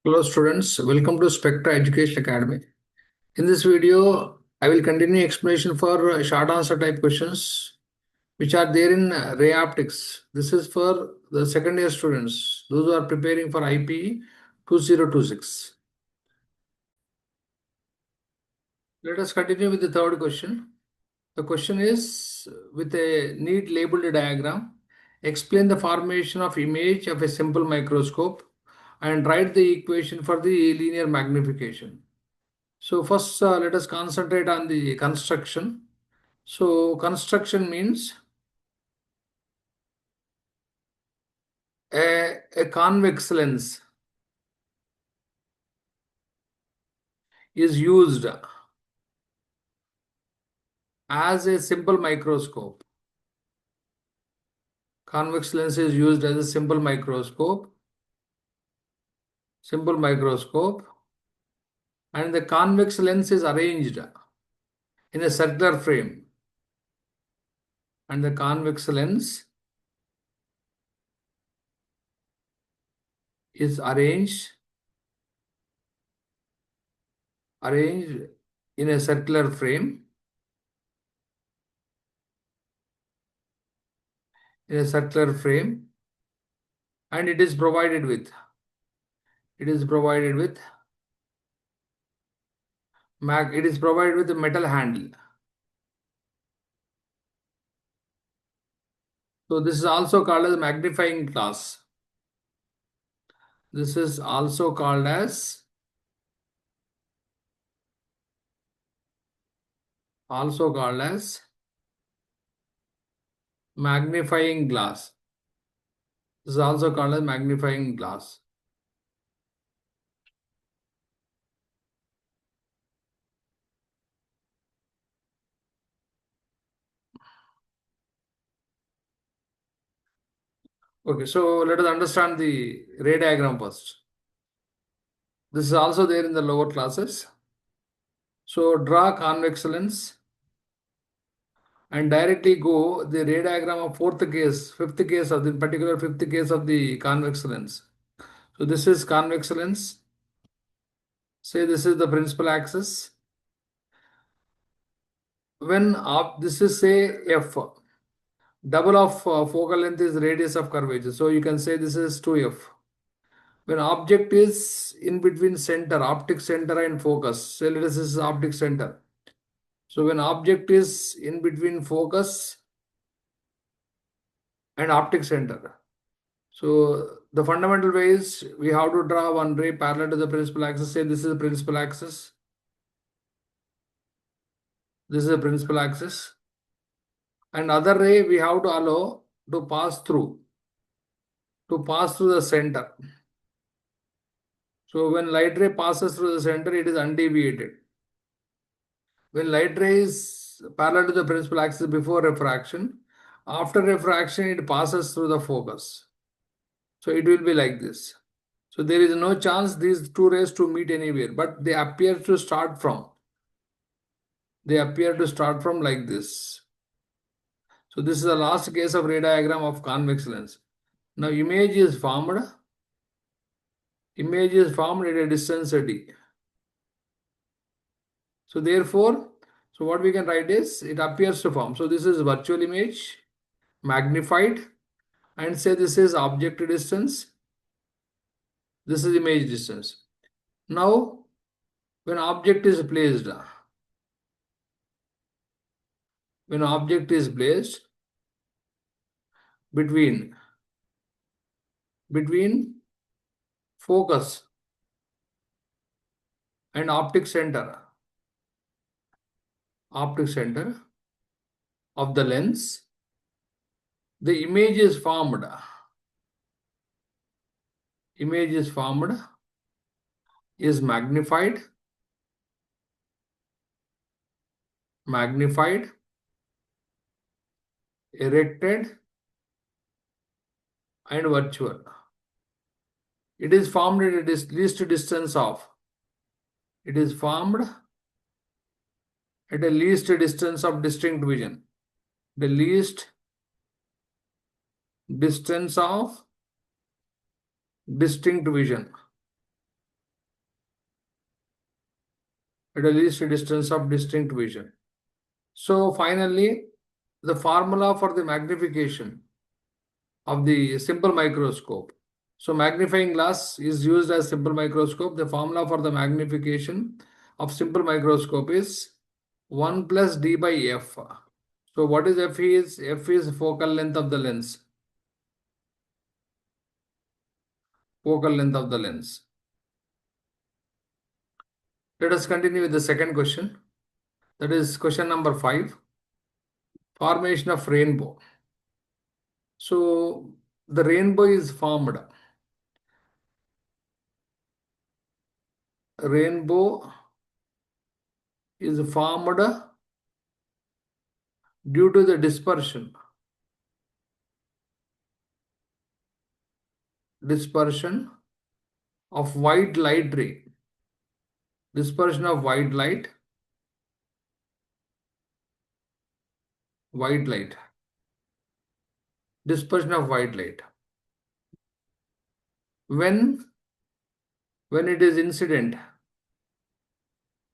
Hello students, welcome to Spectra Education Academy. In this video, I will continue explanation for short answer type questions which are there in ray optics. This is for the second year students, those who are preparing for IPE 2026. Let us continue with the third question. The question is with a neat labeled diagram, explain the formation of image of a simple microscope and write the equation for the linear magnification. So first, let us concentrate on the construction. So construction means a convex lens is used as a simple microscope. Convex lens is used as a simple microscope, and the convex lens is arranged in a circular frame, and the convex lens is arranged in a circular frame, and it is provided with a metal handle. So this is also called as magnifying glass. This is also called as magnifying glass. This is also called as magnifying glass. Okay, so let us understand the ray diagram first. This is also there in the lower classes. So draw convex lens and directly go the ray diagram of fifth case of the convex lens. So this is convex lens. Say this is the principal axis. This is say f. Double of focal length is radius of curvature. So you can say this is 2f. When object is in between center, optic center and focus, say let us this is optic center. So when object is in between focus and optic center, so the fundamental way is we have to draw one ray parallel to the principal axis. Say this is the principal axis. This is the principal axis. And other ray we have to allow to pass through the center. So when light ray passes through the center, it is undeviated. When light ray is parallel to the principal axis before refraction, after refraction it passes through the focus. So it will be like this. So there is no chance these two rays to meet anywhere, but they appear to start from like this. So this is the last case of ray diagram of convex lens. Now image is formed at a distance d. So therefore, what we can write is it appears to form. So this is virtual image magnified, and say this is object distance. This is image distance. Now, when object is placed between focus and optic center of the lens, the image is formed is magnified, erected, and virtual. It is formed at a least distance of distinct vision. The least distance of distinct vision. at a least distance of distinct vision. So finally, the formula for the magnification of the simple microscope. So magnifying glass is used as simple microscope. The formula for the magnification of simple microscope is 1 plus d by f. So what is f is? F is focal length of the lens. Focal length of the lens. Let us continue with the second question. That is question number 5. Formation of rainbow. So the rainbow is formed. Rainbow is formed due to the dispersion of white light ray. Dispersion of white light. Dispersion of white light. When it is incident.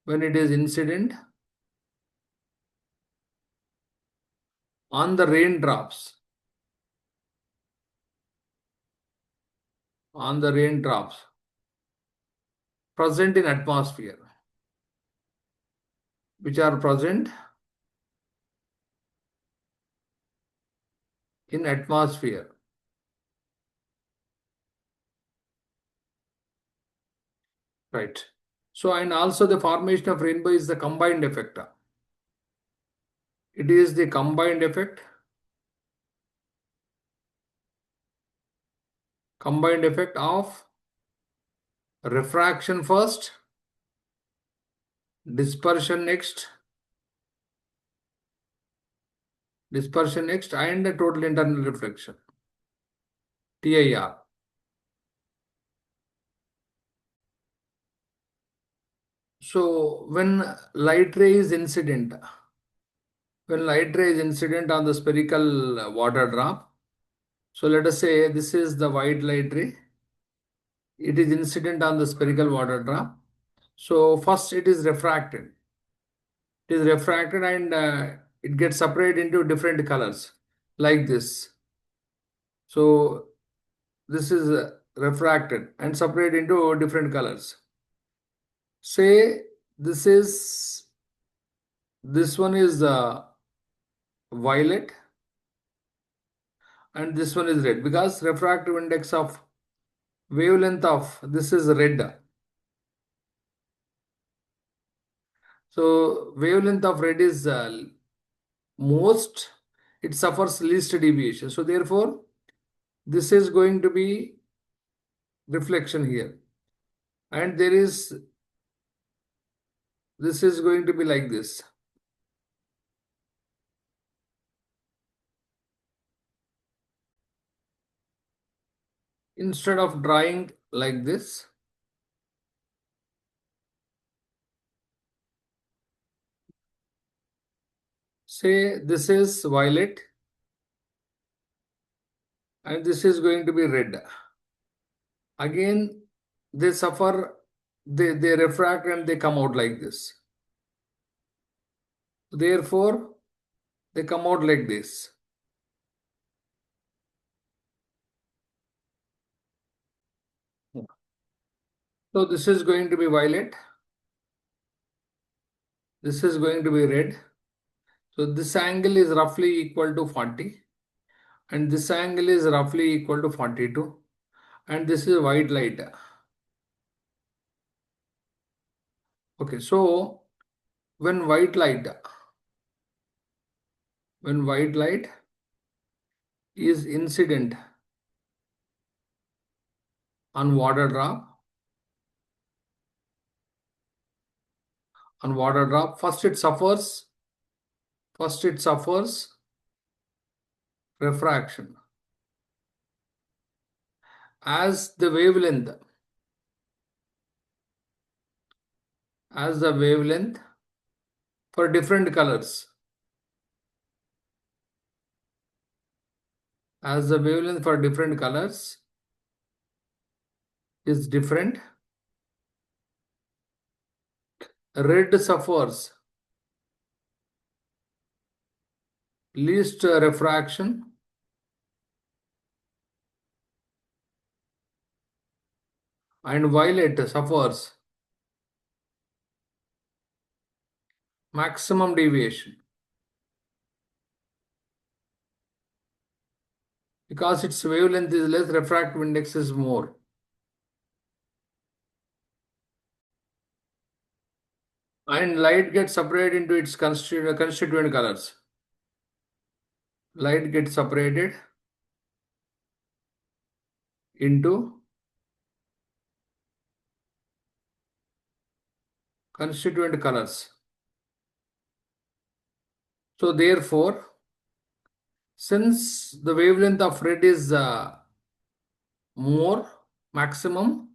When it is incident on the raindrops. On the raindrops present in atmosphere. Which are present in atmosphere. Right. So, and also the formation of rainbow is the combined effect. It is the combined effect. Combined effect of refraction first, dispersion next, and the total internal reflection. TIR. So when light ray is incident, on the spherical water drop, so let us say this is the white light ray. It is incident on the spherical water drop. So first it is refracted. It is refracted and it gets separated into different colors like this. So this is refracted and separated into different colors. Say this one is violet and this one is red, because refractive index of wavelength of this is red. So wavelength of red is most, it suffers least deviation. So therefore, this is going to be reflection here. And this is going to be like this. Instead of drawing like this, say this is violet and this is going to be red. Again, they refract and they come out like this. Therefore, they come out like this. So this is going to be violet. This is going to be red. So this angle is roughly equal to 40. And this angle is roughly equal to 42. And this is white light. Okay, so when white light is incident on water drop, first it suffers refraction. As the wavelength for different colors, is different, red suffers least refraction, and violet suffers maximum deviation because its wavelength is less, refractive index is more. And light gets separated into its constituent colors. Light gets separated into constituent colors. So therefore, since the wavelength of red is more, maximum,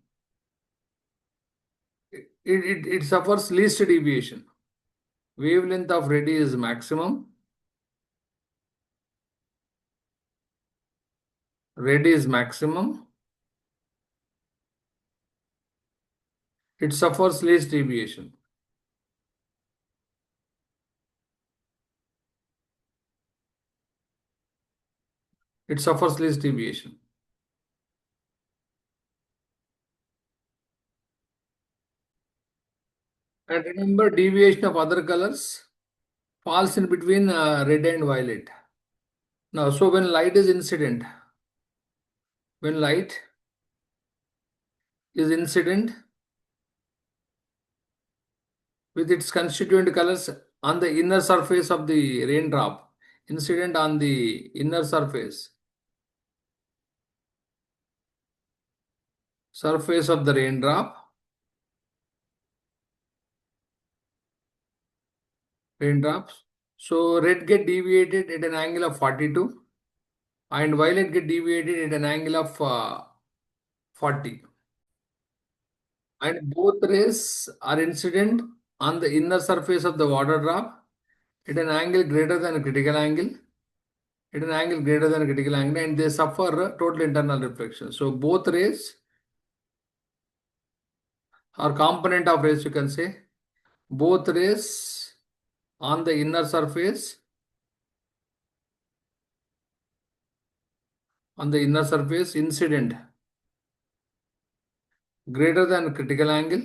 it suffers least deviation. Wavelength of red is maximum. Red is maximum. It suffers least deviation. It suffers least deviation. And remember, deviation of other colors falls in between red and violet. Now, so when light is incident, when light is incident with its constituent colors on the inner surface of the raindrop, incident on the inner surface of the raindrops. So red get deviated at an angle of 42 and violet get deviated at an angle of 40. And both rays are incident on the inner surface of the water drop at an angle greater than a critical angle, and they suffer total internal reflection. So both rays or component of rays, you can say, both rays on the inner surface incident greater than critical angle,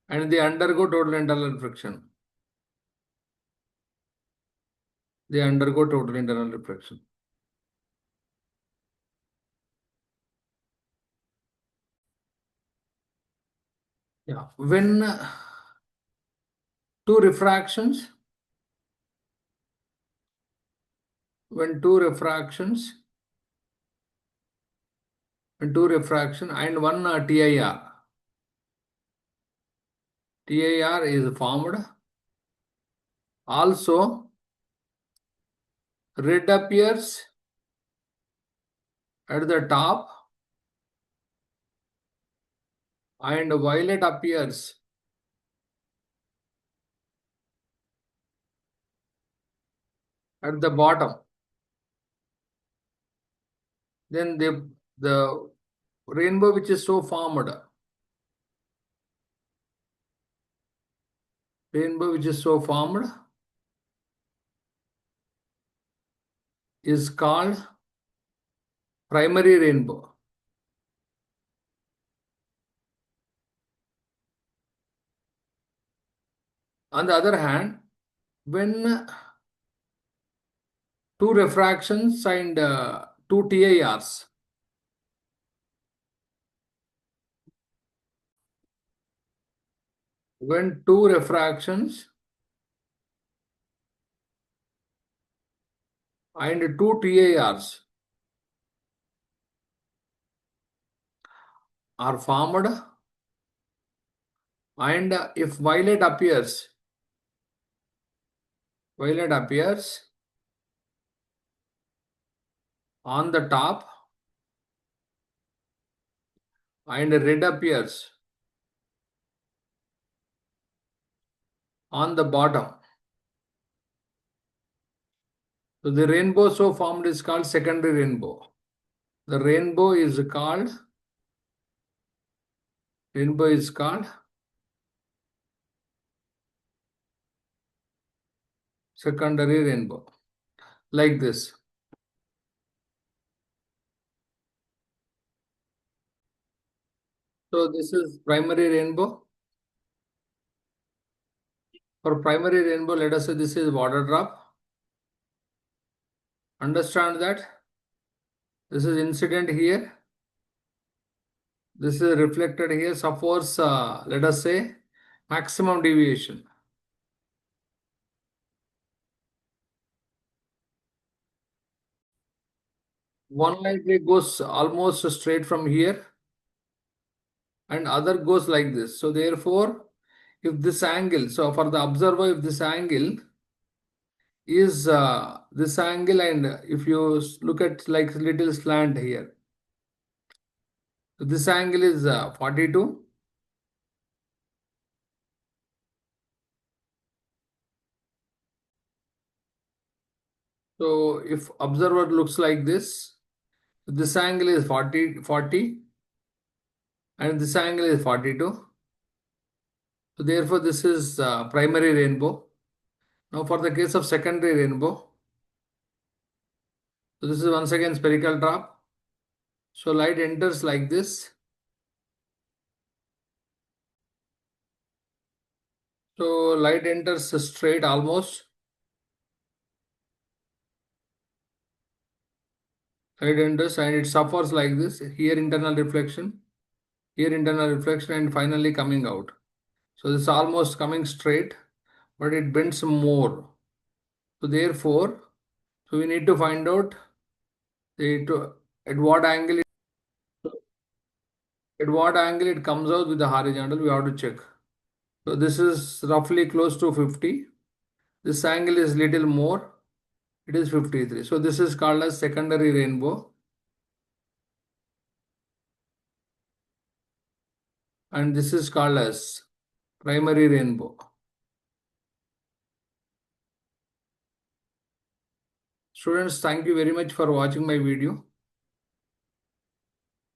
and they undergo total internal reflection. Yeah. When two refractions, when two refraction and one TIR is formed. Also, red appears at the top and violet appears at the bottom. Then the rainbow which is so formed, is called primary rainbow. On the other hand, when two refractions and two TIRs, when two refractions and two TIRs are formed, and if violet appears on the top and red appears on the bottom, so the rainbow so formed is called secondary rainbow. The rainbow is called secondary rainbow, like this. So this is primary rainbow. For primary rainbow, let us say this is water drop. Understand that this is incident here. This is reflected here. Suppose, let us say, maximum deviation. One light ray goes almost straight from here, and other goes like this. So therefore, if this angle, so for the observer, if this angle is this angle, and if you look at like little slant here, so this angle is 42. So if observer looks like this angle is 40, and this angle is 42. So therefore, this is primary rainbow. Now for the case of secondary rainbow, so this is once again spherical drop. So light enters like this. So light enters straight almost. Light enters and it suffers like this. Here internal reflection, and finally coming out. So this is almost coming straight, but it bends more. So therefore, so we need to find out at what angle it comes out with the horizontal. We have to check. So this is roughly close to 50. This angle is little more. It is 53. So this is called as secondary rainbow, and this is called as primary rainbow. Students, thank you very much for watching my video.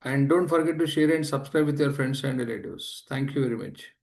And don't forget to share and subscribe with your friends and relatives. Thank you very much.